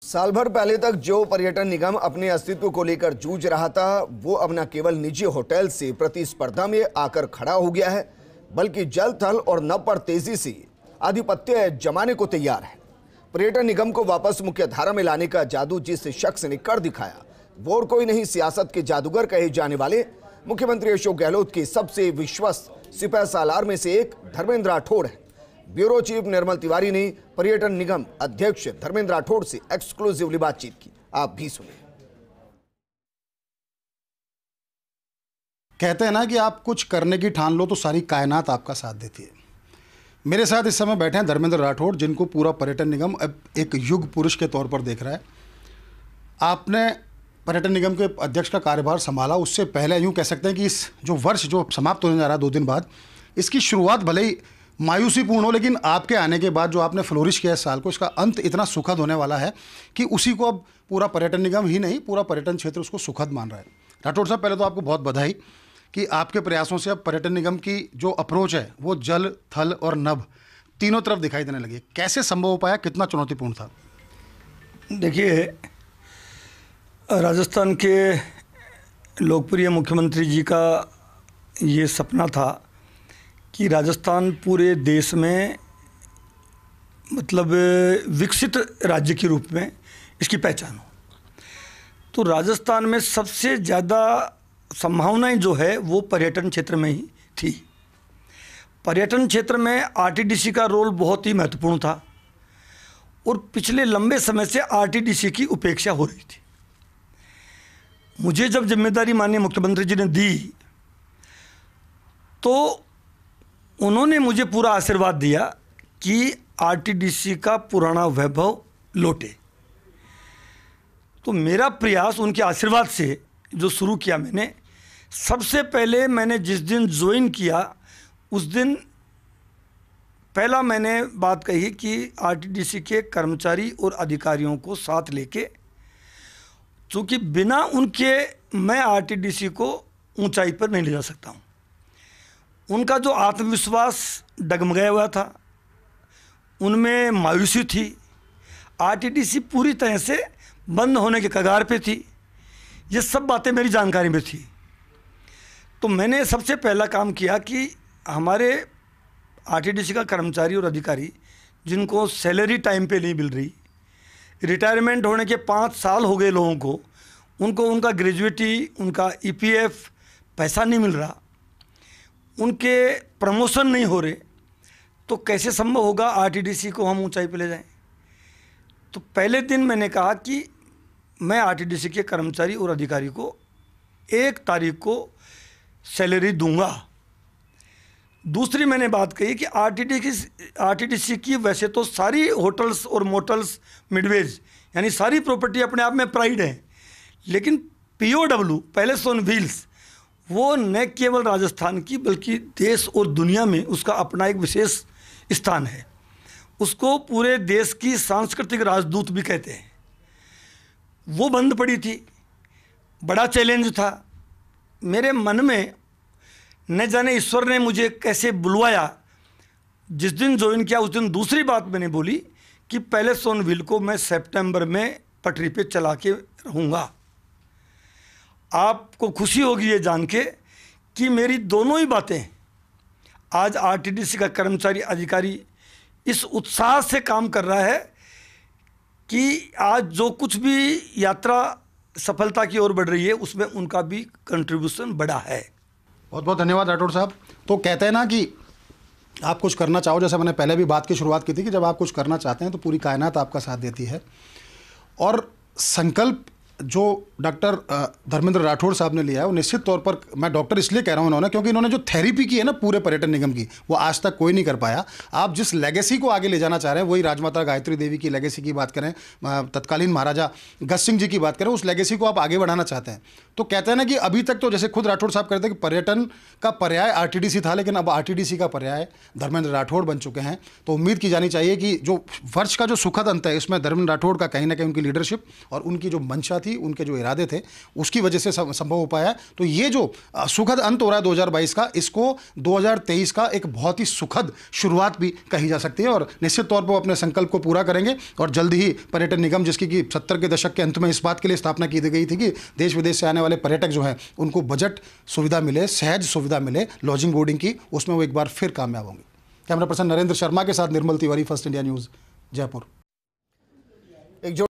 साल भर पहले तक जो पर्यटन निगम अपने अस्तित्व को लेकर जूझ रहा था, वो अब न केवल निजी होटल से प्रतिस्पर्धा में आकर खड़ा हो गया है, बल्कि जल, थल और नभ पर तेजी से आधिपत्य जमाने को तैयार है। पर्यटन निगम को वापस मुख्य धारा में लाने का जादू जिस शख्स ने कर दिखाया, वो और कोई नहीं, सियासत के जादूगर कहे जाने वाले मुख्यमंत्री अशोक गहलोत के सबसे विश्वस्त सिपह सालार में से एक धर्मेंद्र राठौड़ है। ब्यूरो चीफ निर्मल तिवारी ने पर्यटन निगम अध्यक्ष धर्मेंद्र राठौड़ से एक्सक्लूसिवली बातचीत की। आप भी सुनिए। कहते हैं ना कि आप कुछ करने की ठान लो तो सारी कायनात आपका साथ देती है। मेरे साथ इस समय बैठे हैं धर्मेंद्र राठौड़, जिनको पूरा पर्यटन निगम अब एक युग पुरुष के तौर पर देख रहा है। आपने पर्यटन निगम के अध्यक्ष का कार्यभार संभाला, उससे पहले यूँ कह सकते हैं कि इस जो वर्ष जो समाप्त होने जा रहा है 2 दिन बाद, इसकी शुरुआत भले ही मायूसीपूर्ण हो, लेकिन आपके आने के बाद जो आपने फ्लोरिश किया इस साल को, इसका अंत इतना सुखद होने वाला है कि उसी को अब पूरा पर्यटन निगम ही नहीं, पूरा पर्यटन क्षेत्र उसको सुखद मान रहा है। राठौड़ साहब, पहले तो आपको बहुत बधाई कि आपके प्रयासों से अब पर्यटन निगम की जो अप्रोच है वो जल, थल और नभ तीनों तरफ दिखाई देने लगी। कैसे संभव हो पाया, कितना चुनौतीपूर्ण था? देखिए, राजस्थान के लोकप्रिय मुख्यमंत्री जी का ये सपना था कि राजस्थान पूरे देश में मतलब विकसित राज्य के रूप में इसकी पहचान हो। तो राजस्थान में सबसे ज़्यादा संभावनाएं जो है वो पर्यटन क्षेत्र में ही थी। पर्यटन क्षेत्र में आरटीडीसी का रोल बहुत ही महत्वपूर्ण था और पिछले लंबे समय से आरटीडीसी की उपेक्षा हो रही थी। मुझे जब जिम्मेदारी माननीय मुख्यमंत्री जी ने दी तो उन्होंने मुझे पूरा आशीर्वाद दिया कि आरटीडीसी का पुराना वैभव लौटे। तो मेरा प्रयास उनके आशीर्वाद से जो शुरू किया मैंने, सबसे पहले मैंने जिस दिन ज्वाइन किया उस दिन पहला मैंने बात कही कि आरटीडीसी के कर्मचारी और अधिकारियों को साथ लेके, क्योंकि बिना उनके मैं आरटीडीसी को ऊंचाई पर नहीं ले जा सकता हूँ। उनका जो आत्मविश्वास डगमगाया हुआ था, उनमें मायूसी थी, आरटीडीसी पूरी तरह से बंद होने के कगार पे थी, ये सब बातें मेरी जानकारी में थी। तो मैंने सबसे पहला काम किया कि हमारे आरटीडीसी का कर्मचारी और अधिकारी जिनको सैलरी टाइम पे नहीं मिल रही, रिटायरमेंट होने के 5 साल हो गए लोगों को, उनको उनका ग्रेजुएटी, उनका ईपीएफ पैसा नहीं मिल रहा, उनके प्रमोशन नहीं हो रहे, तो कैसे संभव होगा आरटीडीसी को हम ऊंचाई पे ले जाएं। तो पहले दिन मैंने कहा कि मैं आरटीडीसी के कर्मचारी और अधिकारी को 1 तारीख को सैलरी दूंगा। दूसरी मैंने बात कही कि आरटीडीसी की वैसे तो सारी होटल्स और मोटल्स, मिडवेज यानी सारी प्रॉपर्टी अपने आप में प्राइड है, लेकिन पीओडब्ल्यू, पैलेस ऑन व्हील्स, वो न केवल राजस्थान की बल्कि देश और दुनिया में उसका अपना एक विशेष स्थान है। उसको पूरे देश की सांस्कृतिक राजदूत भी कहते हैं। वो बंद पड़ी थी, बड़ा चैलेंज था मेरे मन में। न जाने ईश्वर ने मुझे कैसे बुलवाया। जिस दिन ज्वाइन किया उस दिन दूसरी बात मैंने बोली कि पैलेस ऑन व्हील को मैं सितंबर में पटरी पे चला के रहूँगा। आपको खुशी होगी ये जान के कि मेरी दोनों ही बातें आज आरटीडीसी का कर्मचारी अधिकारी इस उत्साह से काम कर रहा है कि आज जो कुछ भी यात्रा सफलता की ओर बढ़ रही है उसमें उनका भी कंट्रीब्यूशन बड़ा है। बहुत बहुत धन्यवाद राठौड़ साहब। तो कहते हैं ना कि आप कुछ करना चाहो, जैसे मैंने पहले भी बात की शुरुआत की थी कि जब आप कुछ करना चाहते हैं तो पूरी कायनात आपका साथ देती है। और संकल्प जो डॉक्टर धर्मेंद्र राठौड़ साहब ने लिया है वो निश्चित तौर पर, मैं डॉक्टर इसलिए कह रहा हूँ इन्होंने, क्योंकि इन्होंने जो थेरेपी की है ना पूरे पर्यटन निगम की, वो आज तक कोई नहीं कर पाया। आप जिस लेगेसी को आगे ले जाना चाह रहे हैं, वही राजमाता गायत्री देवी की लेगेसी की बात करें, तत्कालीन महाराजा गज सिंह जी की बात करें, उस लेगेसी को आप आगे बढ़ाना चाहते हैं। तो कहते हैं ना कि अभी तक तो जैसे खुद राठौड़ साहब कहते हैं कि पर्यटन का पर्याय आरटीडीसी था, लेकिन अब आरटीडीसी का पर्याय धर्मेंद्र राठौड़ बन चुके हैं। तो उम्मीद की जानी चाहिए कि जो वर्ष का जो सुखद अंत है इसमें धर्मेंद्र राठौड़ का कहीं ना कहीं उनकी लीडरशिप और उनकी जो मंशा थी, उनके जो इरादे थे, उसकी वजह से संभव हो पाया है। तो ये जो सुखद अंत हो रहा है 2022 का, इसको 2023 का एक बहुत ही सुखद शुरुआत भी कही जा सकती है। और निश्चित तौर पर अपने संकल्प को पूरा करेंगे और जल्द ही पर्यटन निगम, जिसकी कि 70 के दशक के अंत में इस बात के लिए स्थापना की गई थी कि देश विदेश से आने वाले पर्यटक जो हैं उनको बजट सुविधा मिले, सहज सुविधा मिले लॉजिंग बोर्डिंग की, उसमें वो एक बार फिर कामयाब होंगे। कैमरा पर्सन नरेंद्र शर्मा के साथ Nirmal Tiwari, First India News, Jaipur. एक